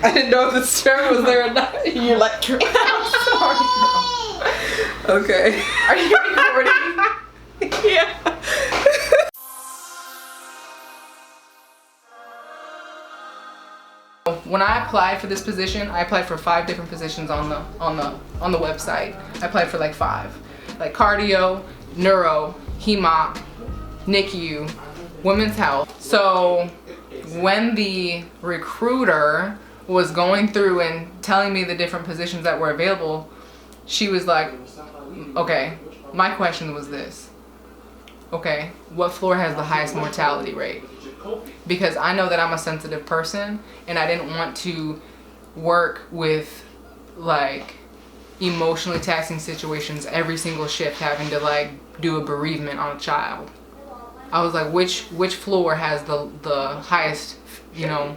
I didn't know if the sperm was there or not. You're like, I'm sorry, girl. Okay. Are you recording? Yeah. When I applied for this position, I applied for 5 different positions on the website. I applied for like 5, like cardio, neuro, hemo, NICU, women's health. So when the recruiter was going through and telling me the different positions that were available, she was like, okay, my question was this. Okay, what floor has the highest mortality rate? Because I know that I'm a sensitive person and I didn't want to work with like emotionally taxing situations every single shift, having to like do a bereavement on a child. I was like, which floor has the highest, you know,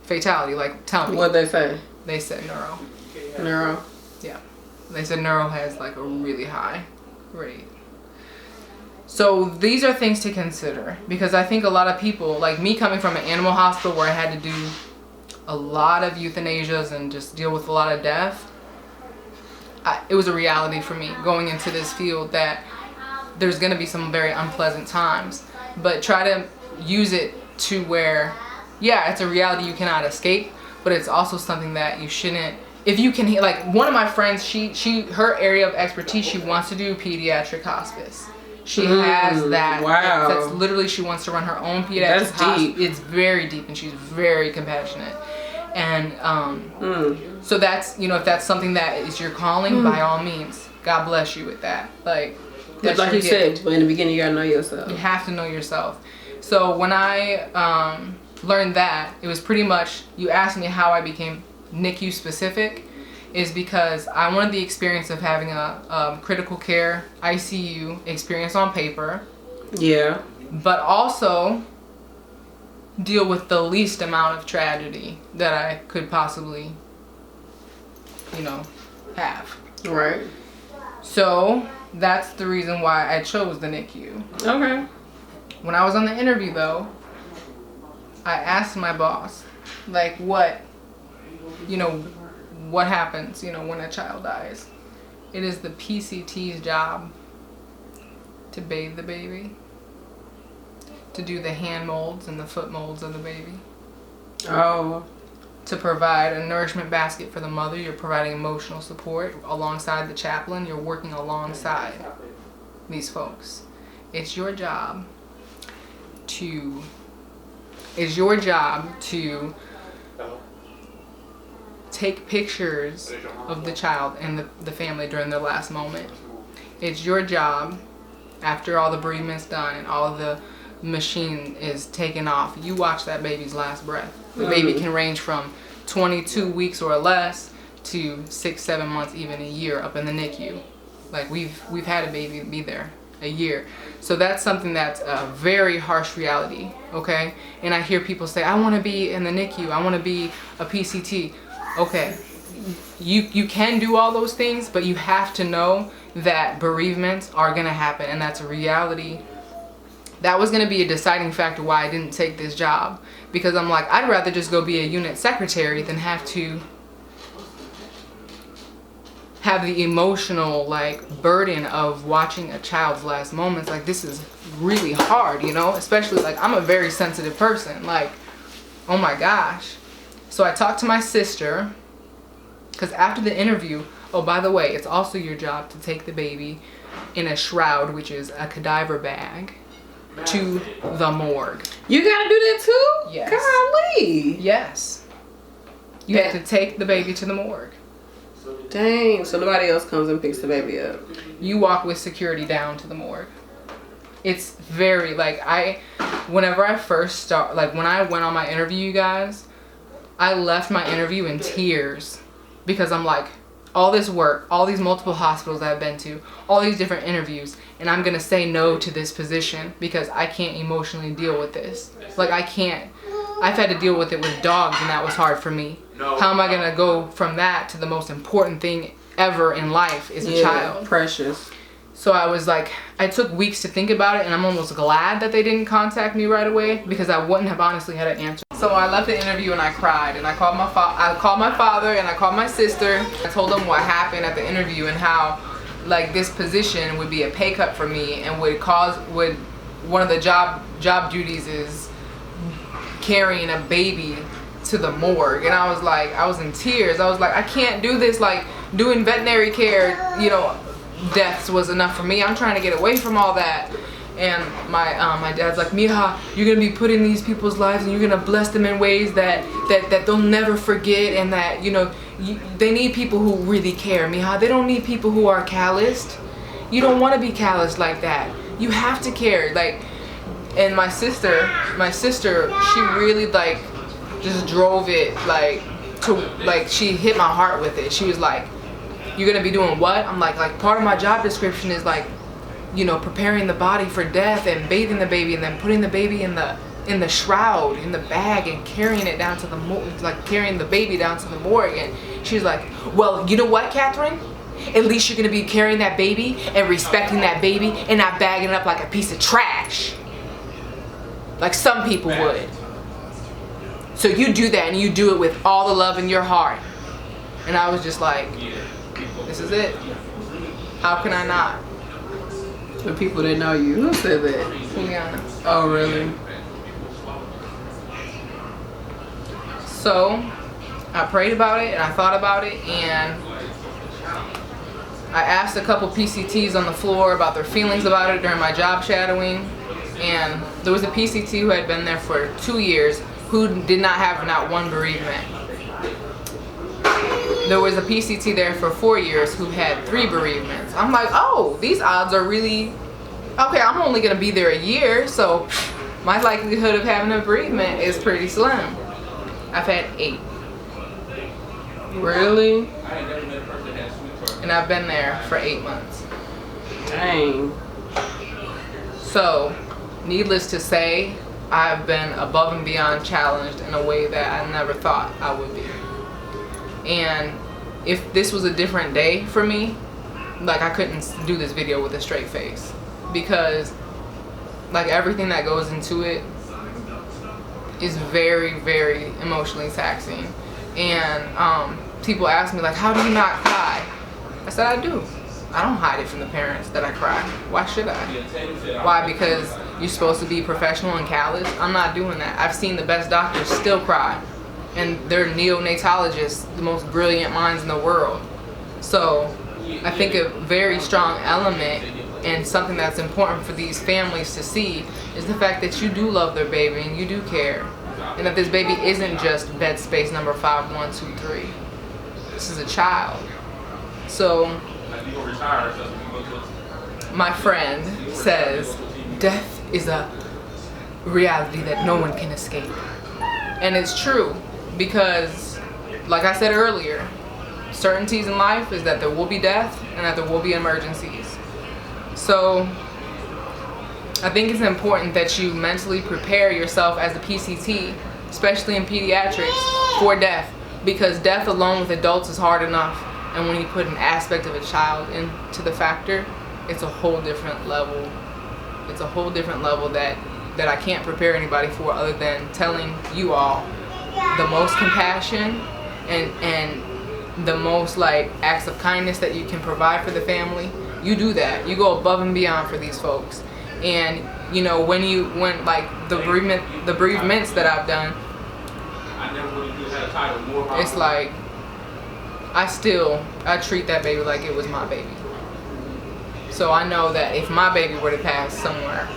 fatality? Like, tell me. What'd they say? They said neuro. Neuro. Yeah. They said neuro has like a really high rate. So these are things to consider, because I think a lot of people, like me coming from an animal hospital where I had to do a lot of euthanasias and just deal with a lot of death, it was a reality for me going into this field that there's going to be some very unpleasant times, but try to use it to where, yeah, it's a reality you cannot escape, but it's also something that you shouldn't, if you can, like one of my friends, her area of expertise, she wants to do pediatric hospice. She has that. Wow. That's literally, she wants to run her own pediatric hospice. Deep. It's very deep, and she's very compassionate. And so that's, you know, if that's something that is your calling, by all means, God bless you with that. Like you said, but in the beginning, you gotta know yourself. You have to know yourself. So when I learned that, it was pretty much, you asked me how I became NICU specific, is because I wanted the experience of having a critical care ICU experience on paper. Yeah. But also deal with the least amount of tragedy that I could possibly, you know, have. Right. So that's the reason why I chose the NICU. Okay. When I was on the interview though, I asked my boss, like, what happens, you know, when a child dies. It is the PCT's job to bathe the baby, to do the hand molds and the foot molds of the baby. Oh. To provide a nourishment basket for the mother. You're providing emotional support alongside the chaplain. You're working alongside these folks. It's your job to take pictures of the child and the family during their last moment. It's your job, after all the bereavement's done and all of the machine is taken off, you watch that baby's last breath. The baby can range from 22 weeks or less to 6-7 months, even a year up in the NICU. Like we've had a baby be there a year. So that's something that's a very harsh reality, okay? And I hear people say, I want to be in the NICU, I want to be a PCT. Okay, you can do all those things, but you have to know that bereavements are going to happen, and that's a reality. That was going to be a deciding factor why I didn't take this job, because I'm like, I'd rather just go be a unit secretary than have to have the emotional like burden of watching a child's last moments. Like, this is really hard, you know, especially like I'm a very sensitive person, like, oh my gosh. So I talked to my sister, because after the interview, oh, by the way, it's also your job to take the baby in a shroud, which is a cadaver bag, to the morgue. You gotta do that too? Yes. Golly. Yes. You have to take the baby to the morgue. Dang, so nobody else comes and picks the baby up. You walk with security down to the morgue. It's very, like, whenever I first start, like when I went on my interview, you guys, I left my interview in tears, because I'm like, all this work, all these multiple hospitals I've been to, all these different interviews, and I'm gonna say no to this position because I can't emotionally deal with this. Like, I can't. I've had to deal with it with dogs, and that was hard for me. How am I gonna go from that to the most important thing ever in life is a child? Precious. So I was like, I took weeks to think about it, and I'm almost glad that they didn't contact me right away, because I wouldn't have honestly had an answer. So I left the interview and I cried, and I called my father and I called my sister. I told them what happened at the interview and how like this position would be a pay cut for me and would one of the job duties is carrying a baby to the morgue. And I was in tears. I was like, I can't do this. Like doing veterinary care, you know, deaths was enough for me. I'm trying to get away from all that. And my dad's like, Mija, you're gonna be putting these people's lives and you're gonna bless them in ways that they'll never forget, and that, you know, they need people who really care, Mija. They don't need people who are calloused. You don't want to be calloused like that. You have to care. Like, and my sister, she really like just drove it like to like, she hit my heart with it. She was like, you're gonna be doing what? I'm like part of my job description is like, you know, preparing the body for death and bathing the baby and then putting the baby in the shroud, in the bag, and carrying it down to the like carrying the baby down to the morgue. And she's like, well, you know what, Catherine? At least you're gonna be carrying that baby and respecting that baby and not bagging it up like a piece of trash, like some people would. So you do that, and you do it with all the love in your heart. And I was just like, this is it. How can I not? The people that know you, who said that? Juliana. Oh, really? So I prayed about it and I thought about it, and I asked a couple PCTs on the floor about their feelings about it during my job shadowing. And there was a PCT who had been there for 2 years who did not have not one bereavement. There was a PCT there for 4 years who had 3 bereavements. I'm like, oh, these odds are really, okay, I'm only gonna be there a year, so my likelihood of having a bereavement is pretty slim. I've had 8. Really? And I've been there for 8 months. Dang. So, needless to say, I've been above and beyond challenged in a way that I never thought I would be. And if this was a different day for me, like I couldn't do this video with a straight face, because like everything that goes into it is very, very emotionally taxing. And people ask me like, how do you not cry? I said, I do. I don't hide it from the parents that I cry. Why should I? Why? Because you're supposed to be professional and callous? I'm not doing that. I've seen the best doctors still cry, and they're neonatologists, the most brilliant minds in the world. So I think a very strong element and something that's important for these families to see is the fact that you do love their baby and you do care, and that this baby isn't just bed space number 5123. This is a child. So my friend says death is a reality that no one can escape. And it's true, because like I said earlier, certainties in life is that there will be death and that there will be emergencies. So I think it's important that you mentally prepare yourself as a PCT, especially in pediatrics, for death, because death alone with adults is hard enough. And when you put an aspect of a child into the factor, it's a whole different level. It's a whole different level that I can't prepare anybody for, other than telling you all the most compassion and the most like acts of kindness that you can provide for the family. You do that. You go above and beyond for these folks. And you know, when like the bereavements that I've done, it's like I treat that baby like it was my baby. So I know that if my baby were to pass somewhere,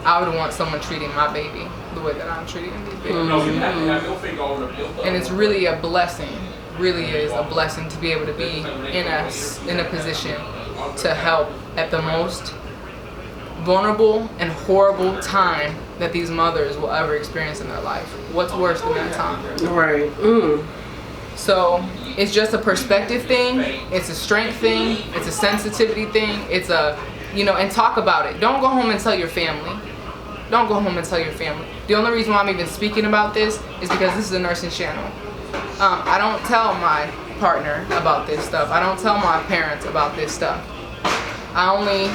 I would want someone treating my baby the way that I'm treating these babies. Mm-hmm. And it's really a blessing, really is a blessing to be able to be in a position to help at the most vulnerable and horrible time that these mothers will ever experience in their life. What's worse than that time? Right. Mm. So it's just a perspective thing, it's a strength thing, it's a sensitivity thing, it's a, you know, and talk about it. Don't go home and tell your family. Don't go home and tell your family. The only reason why I'm even speaking about this is because this is a nursing channel. I don't tell my partner about this stuff. I don't tell my parents about this stuff. I only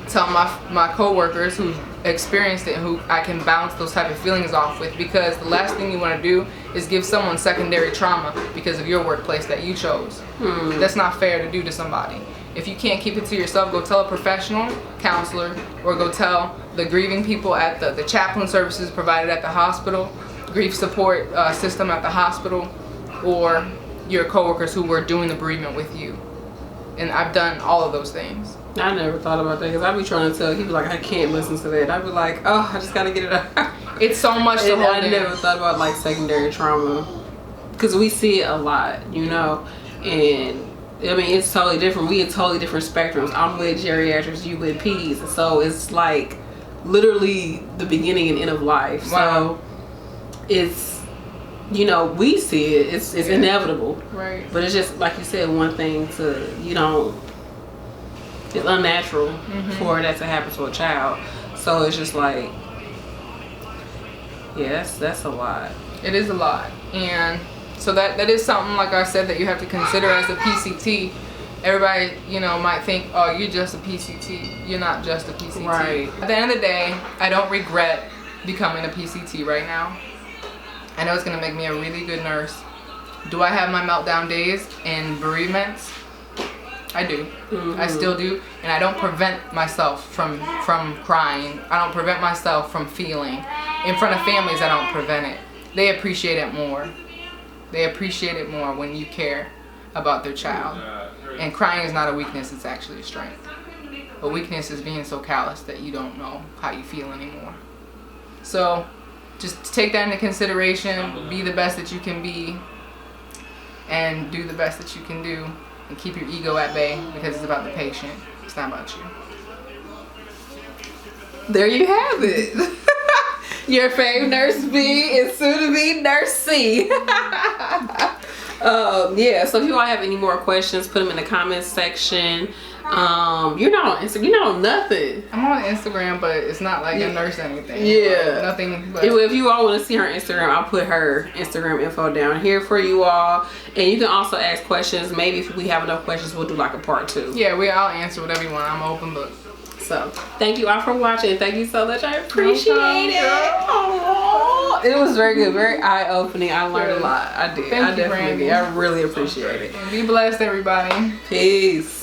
tell my co-workers whose experienced it and who I can bounce those type of feelings off with, because the last thing you want to do is give someone secondary trauma because of your workplace that you chose. That's not fair to do to somebody. If you can't keep it to yourself, go tell a professional counselor, or go tell the grieving people at the chaplain services provided at the hospital, grief support system at the hospital, or your coworkers who were doing the bereavement with you. And I've done all of those things. I never thought about that, because I'd be trying to tell people like, I can't listen to that. I'd be like, oh, I just gotta get it out. It's so much to hold I in. never thought about like secondary trauma, because we see it a lot, you know. And I mean, it's totally different. We have totally different spectrums. I'm with geriatrics, you with peds, so it's like literally the beginning and end of life. Wow. So it's, you know, we see it. It's inevitable. Right. But it's just like you said, one thing to, you know, it's unnatural for that to happen to a child. So it's just like, yeah, that's a lot. It is a lot. And so that is something, like I said, that you have to consider as a PCT. Everybody, you know, might think, oh, you're just a PCT. You're not just a PCT. Right. At the end of the day, I don't regret becoming a PCT right now. I know it's going to make me a really good nurse. Do I have my meltdown days and bereavements? I do. I still do. And I don't prevent myself from crying. I don't prevent myself from feeling. In front of families, I don't prevent it. They appreciate it more. They appreciate it more when you care about their child. And crying is not a weakness, it's actually a strength. A weakness is being so callous that you don't know how you feel anymore. So just take that into consideration. Be the best that you can be. And do the best that you can do. And keep your ego at bay, because it's about the patient. It's not about you. There you have it. Your fave Nurse B is soon to be Nurse C. Yeah, so if you all have any more questions, put them in the comments section. You're not on Instagram, you're not on nothing. I'm on Instagram, but it's not like a nurse or anything. Yeah. Like, nothing but... If you all want to see her Instagram, I'll put her Instagram info down here for you all. And you can also ask questions. Maybe if we have enough questions, we'll do like a part 2. Yeah, I'll answer whatever you want. I'm an open book. So, thank you all for watching. Thank you so much. I appreciate it. Aww. It was very good. Very eye-opening. I learned a lot. I did. Thank I you, definitely Brandy. did. I really appreciate it. Be blessed, everybody. Peace.